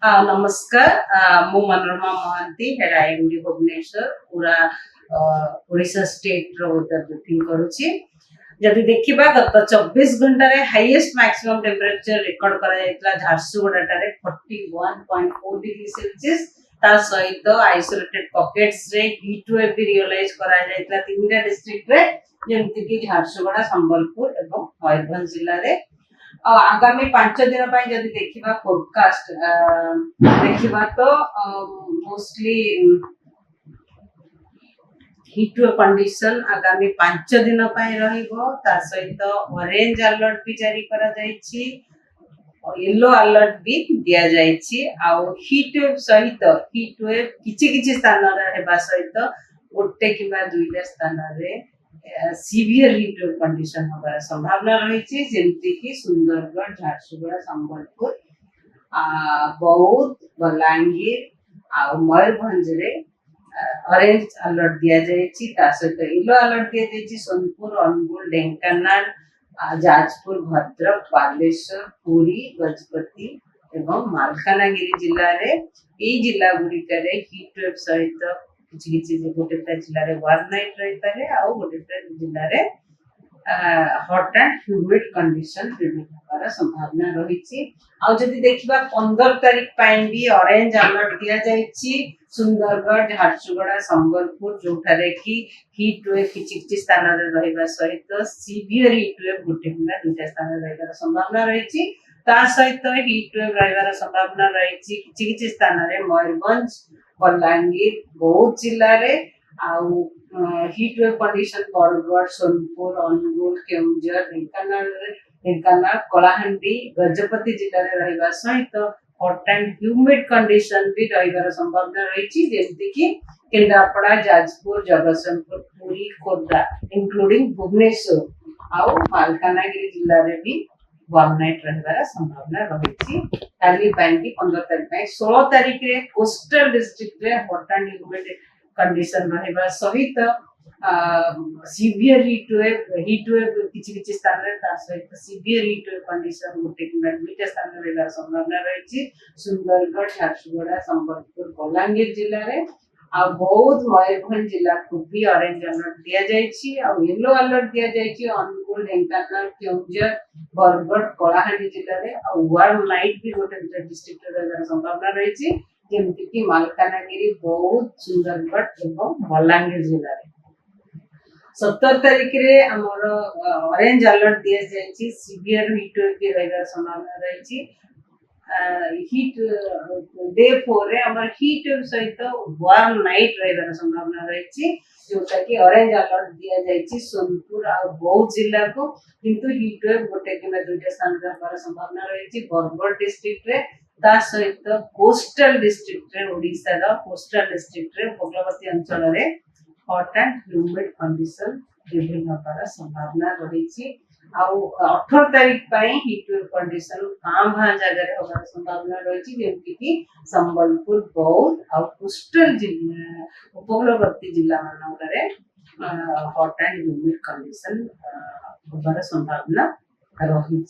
नमस्कार मु Manorama Mahanti head IMD Bhubaneswar पूरा ओडिशा स्टेट रो वेदर बुकिंग करूची जदि देखिबा गत 24 घंटा रे हाईएस्ट मैक्सिमम टेंपरेचर रिकॉर्ड करा जायतला झारसुगुडा रे 41.4 डिग्री सेल्सियस ता सहित आइसोलेटेड पॉकेट्स रे हीट वेव भी रियलाइज करा जायतला तीनटा डिस्ट्रिक्ट रे जेमति कि झारसुगुडा संबलपुर एवं मयूरभंज जिल्ला रे आगामी 5 दिन जदि देखिबा फोरकास्ट देखिबा तो मोस्टली हीट वेव कंडीशन आगामी 5 दिन रहिबो ता सहित ऑरेंज अलर्ट भी जारी करा जायछि येलो अलर्ट भी दिया जायछि आ हीट वेव सहित हीट वेव किछि किछि स्थान रे हेबा सहित गोटे किबा दुईटा स्थान रे सीवियर हीट वेव कंडीशन होबार संभावना रही जेमती कि सुंदरगढ़ झारसुगुड़ा संबलपुर बौद्ध बलांगीर आ मयूरभंज रे ऑरेंज अलर्ट दिया जायछि ता सहित येलो अलर्ट दिया जायछि सोनपुर अनुगुल ढेंकानाल जाजपुर भद्रक बालेश्वर पुरी गजपति एवं मालकानगिरी जिल्ला रे ई जिल्ला गुडी रे हीट वेव सहित किछि किछि गोटे जिल्ला रे वार नाइट रही पारे आ गोटे जिल्ला रे हॉट एंड ह्यूमिड कंडीशन होबार संभावना रही जदि देखिबा 15 तारीख पई भी ऑरेंज अलर्ट दिया जायछि सुंदरगढ़ झारसुगुड़ा संबलपुर जोठारे कि हीट वेव किछि किछि स्थान रे रहिबा सहित सीवियर हीट वेव गोटे किंबा दुटा स्थान रे रहिबार संभावना रही ता सहित हीट वेव रहिबार संभावना रही किछि किछि स्थान रे मयूरभंज बलांगीर बौद्ध जिल्ला रे heat wave condition Bargarh Sonepur Angul Keonjhar Dhenkanal Kalahandi Gajapati जिल्ला रे रहिबा सहित हॉट एंड ह्यूमिड कंडीशन भी रहिबार संभावना रही जेमति कि केंद्रापड़ा जाजपुर जगतसिंहपुर पुरी खोर्धा इंक्लूडिंग भुवनेश्वर आ मालकानगिरी जिल्ला रे भी वन नाइट रहिबार संभावना रही काली की 15 तारीख 16 तारीख रे कोस्टल डिस्ट्रिक्ट रे हॉट एंड ह्यूमिड कंडीशन रहिबा सहित सीवियर हीट वेव किछि किछि स्थान रे ता सहित सीवियर हीट वेव कंडीशन गोटे किंबा दुईटा स्थान रे रहिबार संभावना रही सुंदरगढ़ झारसुगुड़ा संबलपुर बलांगीर जिल्ला रे आ बौद्ध मयूरभंज जिला को भी ऑरेंज अलर्ट दिया जायछि आ येलो अलर्ट दिया जायछि अनुगुल ढेंकानाल केउंझर बरगढ़ कलाहांडी जिल्ला रे आ वार नाइट भी गोटे डिस्ट्रिक्ट रे रहिबार संभावना रही जेमति कि मालकानगिरी बौद्ध सुंदरगढ़ एवं बलांगीर जिल्ला रे 17 तारीख रे हमर ऑरेंज अलर्ट दिया जायछि सीवियर हीट वेव के रहिबार संभावना रही हीट डे 4 रे हमर हीट वेव सहित वार्म नाइट रहिबार संभावना रही जोटा कि ऑरेंज अलर्ट दिया जायछि सोनपुर आ बौद्ध जिल्ला को किंतु हीट वेव गोटे किंबा दुईटा स्थान रे होबार संभावना रही बरगढ़ डिस्ट्रिक्ट रे ता सहित कोस्टल डिस्ट्रिक्ट रे ओडिसा रा कोस्टल डिस्ट्रिक्ट रे उपकूलवर्ती अंचल रे hot and humid condition prevail होबार संभावना रही 18 तारीख पई हीट वेव कंडीशन कांभा जगह रे होबार संभावना रही जेमति कि संबलपुर बौद्ध और कोस्टल जिल्ला उपकूलवर्ती जिल्ला मानक रे हॉट एंड ह्यूमिड कंडीशन होबार संभावना रही।